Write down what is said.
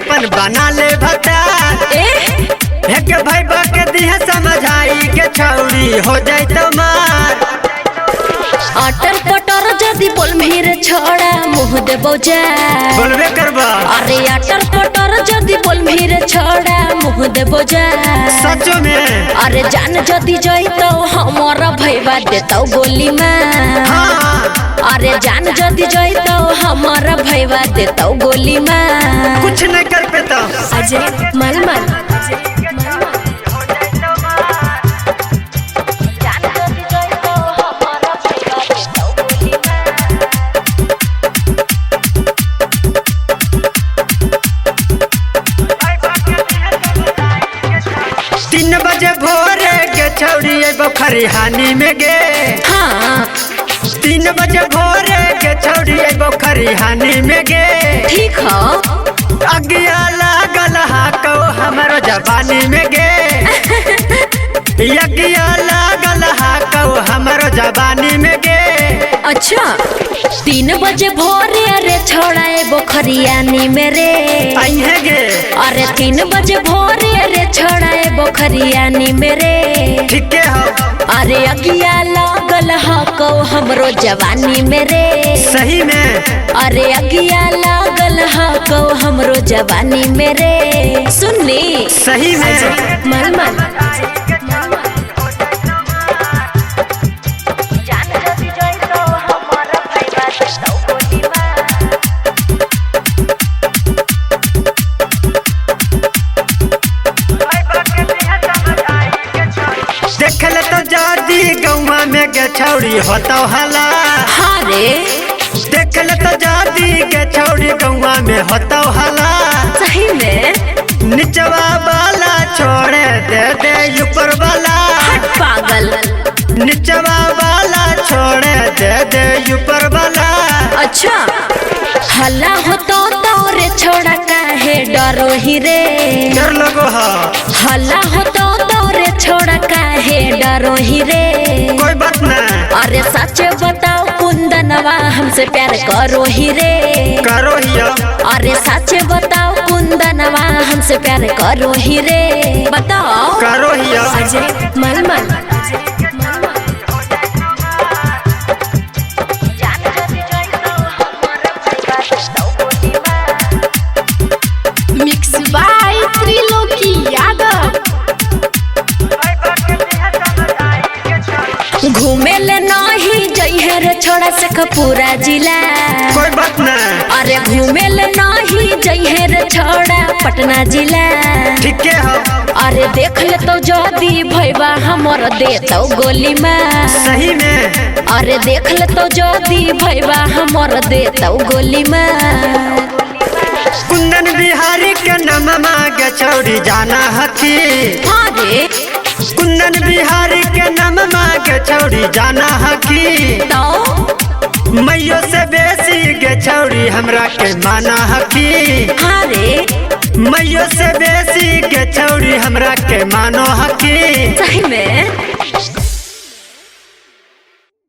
अपन बना ले भता एक भाई के दिया समझाई के छौड़ी हो जाए तो मार अटर पटर जदी बोल मेरे छोड़ा मुँह दे बौजा बोलबे करबा अरे अटर पटर जदी बोल मेरे छोड़ा मुँह दे बौजा सचो में अरे जान जदी जाई तो हमारा भैया देता गोली में हाँ अरे जान जदी जाई तो हमारा भैया देता गोली में कुछ नहीं कर पेता अजय मलमल भोरे के छौड़ी बखरी हानि में गे हाँ 3 बजे भोरे के छौड़ी बखरी हानि में गे ठीक हो अगिया लागल हाको हमारो जवानी में गे अगिया लागल हाको हमारो जवानी में गे अच्छा 3 बजे भोरे अरे छोड़ा बोखरियानी मेरे अहे गे अरे 3 बजे भोरे अरे छोड़ा बोखरियानी मेरे ठीक हो अरे अगिया लागल हको हमरो जवानी मेरे सही में अरे अगिया लागल हको हमरो जवानी मेरे सुननी सही में मलमल देखल तो जादी गौवा में गे छौड़ी होता हला हाँ रे देखल तो जादी गे छौड़ी गौवा में होता हला सही में निचवा वाला छोड़े दे दे ऊपर वाला पागल निचवा वाला छोड़े दे दे ऊपर वाला अच्छा हल्ला हो तो रे छोड़ा काहे डरो ही रे डर लगो हा हल्ला हो तो रे छोड़ा काहे डरो ही रे कोई बात ना अरे सच बताओ कुंदनवा हमसे प्यार करो ही रे करो हिया अरे सच बताओ कुंदनवा हमसे प्यार करो ही रे बताओ करो हिया अजय मलमल मिक्स बाय त्रिलोकी यादव घूमे ले नहीं जइहे रे छोड़ा से पूरा जिला कोई बात ना अरे घूमे ले नहीं जइहे रे छोड़ा पटना जिला ठीक हो अरे देख ले तो जदी भैया हमर देतो गोली में सही में अरे देख ले तो जदी भैया हमर देतो गोली में कुंदन बिहारी के नममा गे छौड़ी जाना हथी हाँ रे कुंदन बिहारी के नममा गे छौड़ी जाना हकी तो मैयो से बेसी गे छौड़ी हमरा के माना हकी हाँ रे मैयो से बेसी गे छौड़ी हमरा के मानो हकी सही में